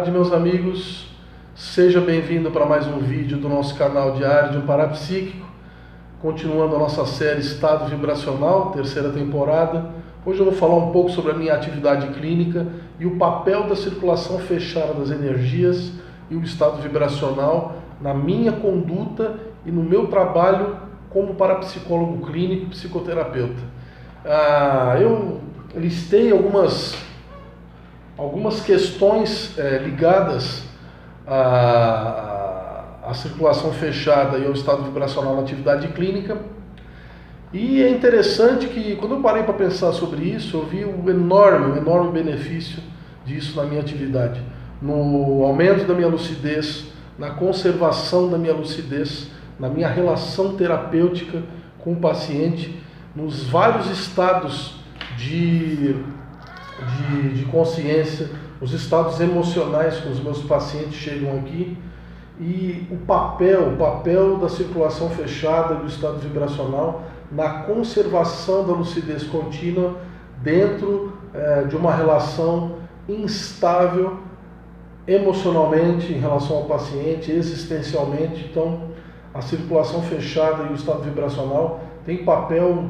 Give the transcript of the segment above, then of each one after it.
tarde, meus amigos. Seja bem-vindo para mais um vídeo do nosso canal Diário de um Parapsíquico. Continuando a nossa série Estado Vibracional, terceira temporada. Hoje eu vou falar um pouco sobre a minha atividade clínica e o papel da circulação fechada das energias e o estado vibracional na minha conduta e no meu trabalho como parapsicólogo clínico e psicoterapeuta. Eu listei algumas questões ligadas à circulação fechada e ao estado vibracional na atividade clínica. E é interessante que, quando eu parei para pensar sobre isso, eu vi o enorme benefício disso na minha atividade. No aumento da minha lucidez, na conservação da minha lucidez, na minha relação terapêutica com o paciente, nos vários estados de consciência, os estados emocionais que os meus pacientes chegam aqui, e o papel da circulação fechada e do estado vibracional na conservação da lucidez contínua dentro de uma relação instável emocionalmente em relação ao paciente, existencialmente. Então, a circulação fechada e o estado vibracional tem papel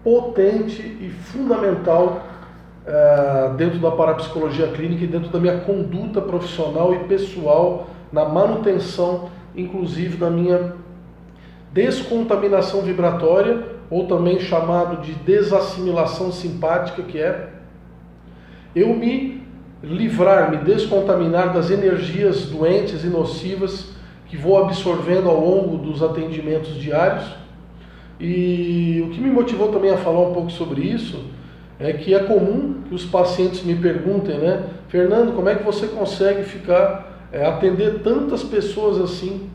potente e fundamental dentro da parapsicologia clínica e dentro da minha conduta profissional e pessoal, na manutenção, inclusive, da minha descontaminação vibratória, ou também chamado de desassimilação simpática, que é eu me descontaminar das energias doentes e nocivas que vou absorvendo ao longo dos atendimentos diários. E o que me motivou também a falar um pouco sobre isso é que é comum que os pacientes me perguntem, né? Fernando, como é que você consegue atender tantas pessoas assim,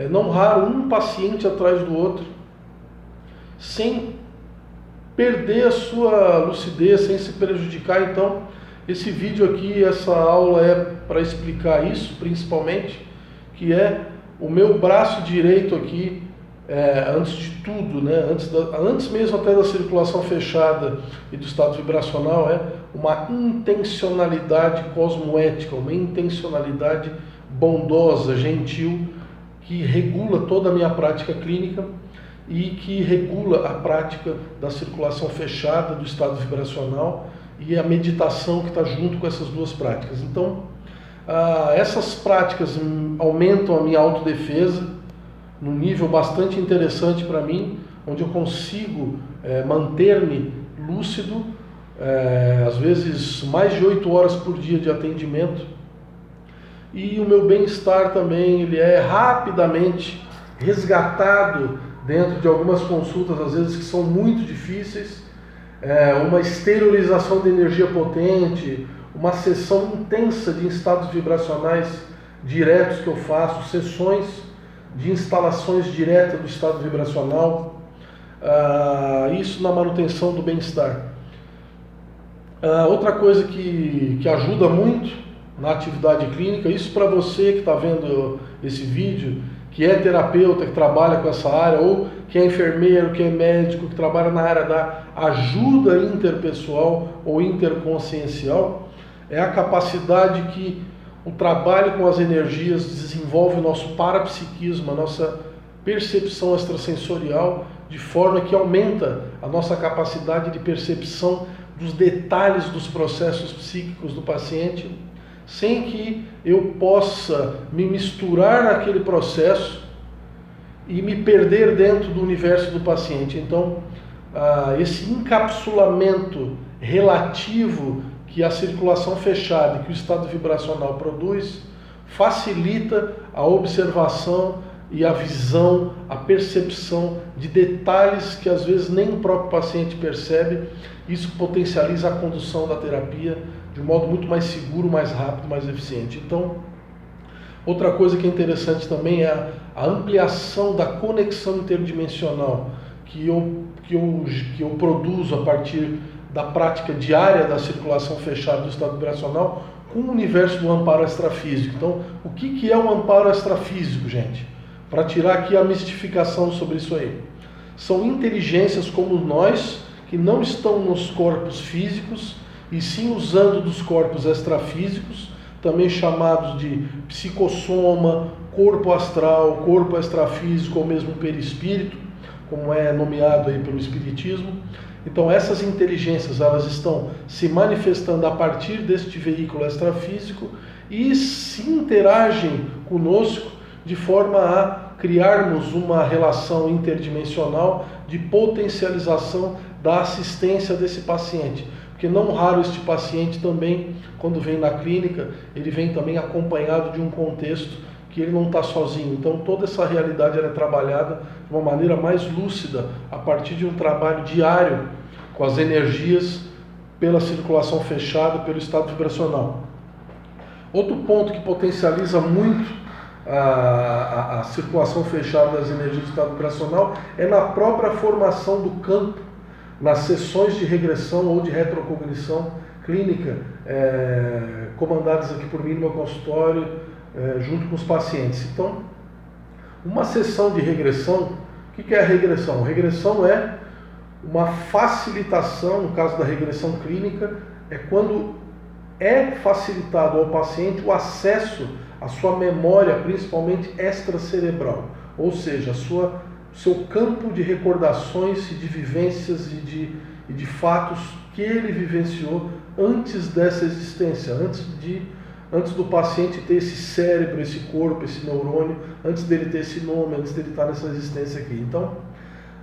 não raro, um paciente atrás do outro, sem perder a sua lucidez, sem se prejudicar? Então, esse vídeo aqui, essa aula é para explicar isso, principalmente, que é o meu braço direito aqui, antes de tudo, né? Antes mesmo até da circulação fechada e do estado vibracional, é uma intencionalidade cosmoética, uma intencionalidade bondosa, gentil, que regula toda a minha prática clínica e que regula a prática da circulação fechada, do estado vibracional e a meditação que está junto com essas duas práticas. Então, essas práticas aumentam a minha autodefesa num nível bastante interessante para mim, onde eu consigo manter-me lúcido, às vezes mais de 8 horas por dia de atendimento, e o meu bem-estar também ele é rapidamente resgatado dentro de algumas consultas, às vezes que são muito difíceis, uma exteriorização de energia potente, uma sessão intensa de estados vibracionais diretos que eu faço, sessões de instalações diretas do estado vibracional, isso na manutenção do bem-estar. Outra coisa que ajuda muito na atividade clínica, isso para você que está vendo esse vídeo, que é terapeuta, que trabalha com essa área, ou que é enfermeiro, que é médico, que trabalha na área da ajuda interpessoal ou interconsciencial, é a capacidade que o trabalho com as energias desenvolve o nosso parapsiquismo, a nossa percepção extrasensorial, de forma que aumenta a nossa capacidade de percepção dos detalhes dos processos psíquicos do paciente, sem que eu possa me misturar naquele processo e me perder dentro do universo do paciente. Então, esse encapsulamento relativo que a circulação fechada e que o estado vibracional produz facilita a observação e a visão, a percepção de detalhes que às vezes nem o próprio paciente percebe. Isso potencializa a condução da terapia de um modo muito mais seguro, mais rápido, mais eficiente. Então, outra coisa que é interessante também é a ampliação da conexão interdimensional que eu produzo a partir da prática diária da circulação fechada do estado vibracional com o universo do amparo extrafísico. Então, o que é o amparo extrafísico, gente? Para tirar aqui a mistificação sobre isso aí. São inteligências como nós, que não estão nos corpos físicos e sim usando dos corpos extrafísicos, também chamados de psicossoma, corpo astral, corpo extrafísico ou mesmo perispírito, como é nomeado aí pelo Espiritismo. Então essas inteligências, elas estão se manifestando a partir deste veículo extrafísico e se interagem conosco de forma a criarmos uma relação interdimensional de potencialização da assistência desse paciente. Porque não raro este paciente também, quando vem na clínica, ele vem também acompanhado de um contexto que ele não está sozinho. Então toda essa realidade ela é trabalhada de uma maneira mais lúcida, a partir de um trabalho diário com as energias pela circulação fechada, pelo estado vibracional. Outro ponto que potencializa muito a circulação fechada das energias do estado vibracional é na própria formação do campo, nas sessões de regressão ou de retrocognição clínica, comandadas aqui por mim no meu consultório, junto com os pacientes. Então, uma sessão de regressão, o que é a regressão? Regressão é uma facilitação, no caso da regressão clínica, é quando é facilitado ao paciente o acesso à sua memória, principalmente extracerebral, ou seja, seu campo de recordações e de vivências e de fatos que ele vivenciou antes dessa existência, antes do paciente ter esse cérebro, esse corpo, esse neurônio, antes dele ter esse nome, antes dele estar nessa existência aqui. Então,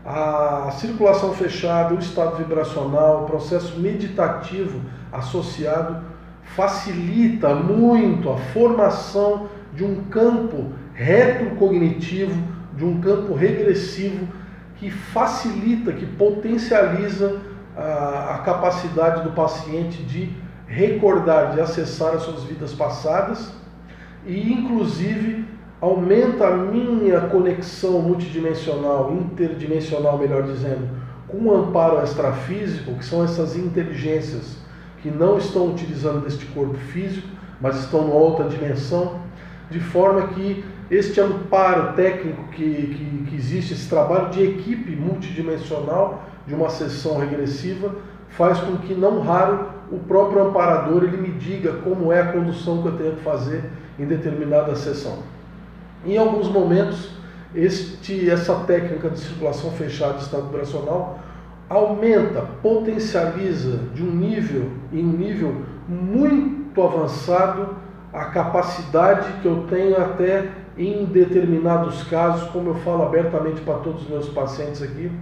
a circulação fechada, o estado vibracional, o processo meditativo associado facilita muito a formação de um campo retrocognitivo, de um campo regressivo que facilita, que potencializa a capacidade do paciente de recordar, de acessar as suas vidas passadas e, inclusive, aumenta a minha conexão multidimensional, interdimensional, melhor dizendo, com o amparo extrafísico, que são essas inteligências que não estão utilizando deste corpo físico, mas estão numa outra dimensão, de forma que este amparo técnico que existe, esse trabalho de equipe multidimensional de uma sessão regressiva, faz com que, não raro, o próprio amparador ele me diga como é a condução que eu tenho que fazer em determinada sessão. Em alguns momentos, essa técnica de circulação fechada de estado vibracional aumenta, potencializa em um nível muito avançado a capacidade que eu tenho até em determinados casos, como eu falo abertamente para todos os meus pacientes aqui,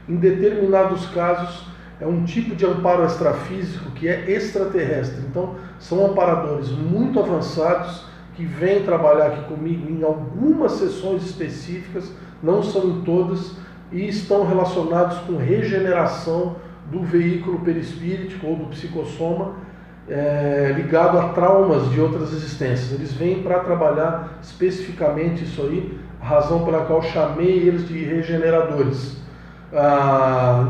em determinados casos é um tipo de amparo extrafísico que é extraterrestre. Então são amparadores muito avançados que vêm trabalhar aqui comigo em algumas sessões específicas, não são em todas, e estão relacionados com regeneração do veículo perispíritico ou do psicossoma, ligado a traumas de outras existências. Eles vêm para trabalhar especificamente isso aí, a razão pela qual chamei eles de regeneradores.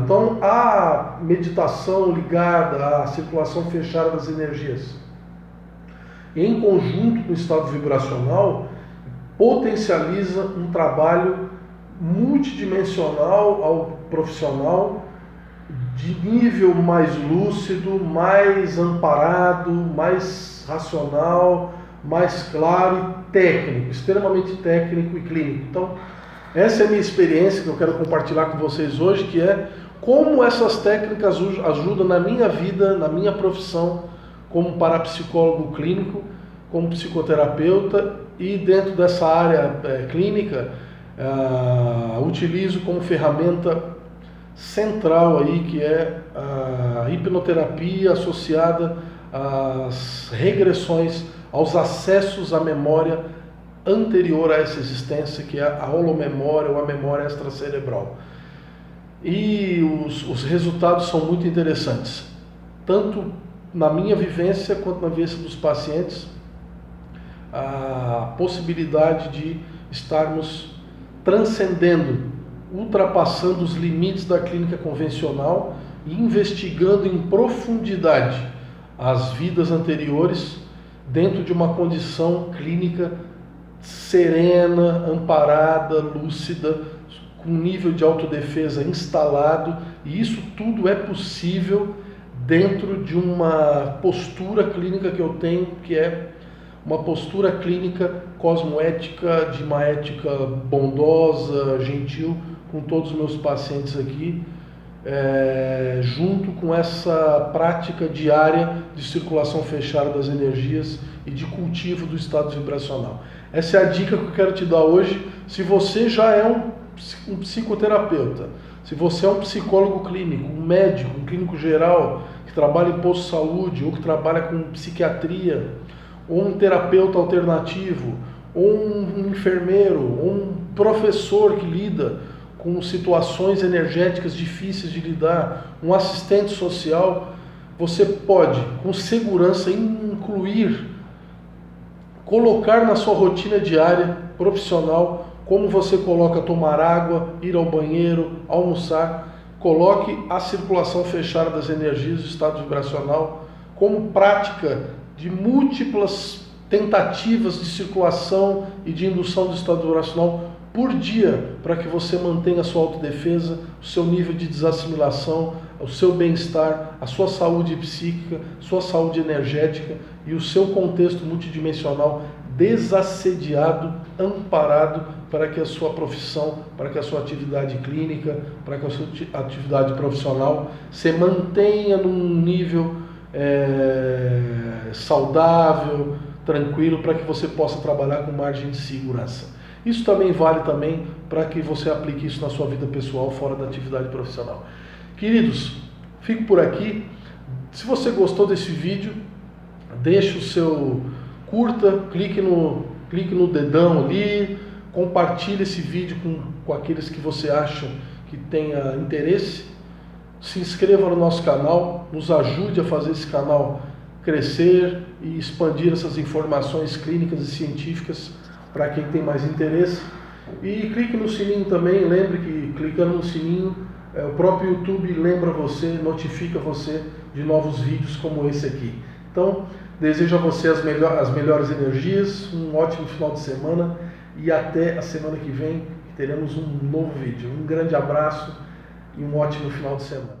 Então a meditação ligada à circulação fechada das energias, em conjunto com o estado vibracional, potencializa um trabalho multidimensional ao profissional, de nível mais lúcido, mais amparado, mais racional, mais claro e técnico, extremamente técnico e clínico. Então, essa é a minha experiência que eu quero compartilhar com vocês hoje, que é como essas técnicas ajudam na minha vida, na minha profissão, como parapsicólogo clínico, como psicoterapeuta, e dentro dessa área clínica, utilizo como ferramenta central aí, que é a hipnoterapia associada às regressões, aos acessos à memória anterior a essa existência, que é a holomemória ou a memória extracerebral. E os resultados são muito interessantes, tanto na minha vivência quanto na vivência dos pacientes, a possibilidade de estarmos transcendendo, ultrapassando os limites da clínica convencional e investigando em profundidade as vidas anteriores dentro de uma condição clínica serena, amparada, lúcida, com nível de autodefesa instalado, e isso tudo é possível dentro de uma postura clínica que eu tenho, que é uma postura clínica cosmoética, de uma ética bondosa, gentil, com todos os meus pacientes aqui, junto com essa prática diária de circulação fechada das energias e de cultivo do estado vibracional. Essa é a dica que eu quero te dar hoje. Se você já é um psicoterapeuta, se você é um psicólogo clínico, um médico, um clínico geral, que trabalha em posto de saúde, ou que trabalha com psiquiatria, ou um terapeuta alternativo, ou um enfermeiro, ou um professor que lida com situações energéticas difíceis de lidar, um assistente social, você pode, com segurança, incluir, colocar na sua rotina diária, profissional, como você coloca tomar água, ir ao banheiro, almoçar, coloque a circulação fechada das energias do estado vibracional como prática de múltiplas tentativas de circulação e de indução do estado vibracional por dia, para que você mantenha a sua autodefesa, o seu nível de desassimilação, o seu bem-estar, a sua saúde psíquica, sua saúde energética e o seu contexto multidimensional desassediado, amparado, para que a sua profissão, para que a sua atividade clínica, para que a sua atividade profissional se mantenha num nível saudável, tranquilo, para que você possa trabalhar com margem de segurança. Isso também vale também para que você aplique isso na sua vida pessoal, fora da atividade profissional. Queridos, fico por aqui. Se você gostou desse vídeo, deixe o seu curta, clique no dedão ali, compartilhe esse vídeo com aqueles que você acha que tenha interesse. Se inscreva no nosso canal, nos ajude a fazer esse canal crescer e expandir essas informações clínicas e científicas para quem tem mais interesse. E clique no sininho também, lembre que clicando no sininho, o próprio YouTube lembra você, notifica você de novos vídeos como esse aqui. Então, desejo a você as melhores energias, um ótimo final de semana e até a semana que vem, que teremos um novo vídeo. Um grande abraço e um ótimo final de semana.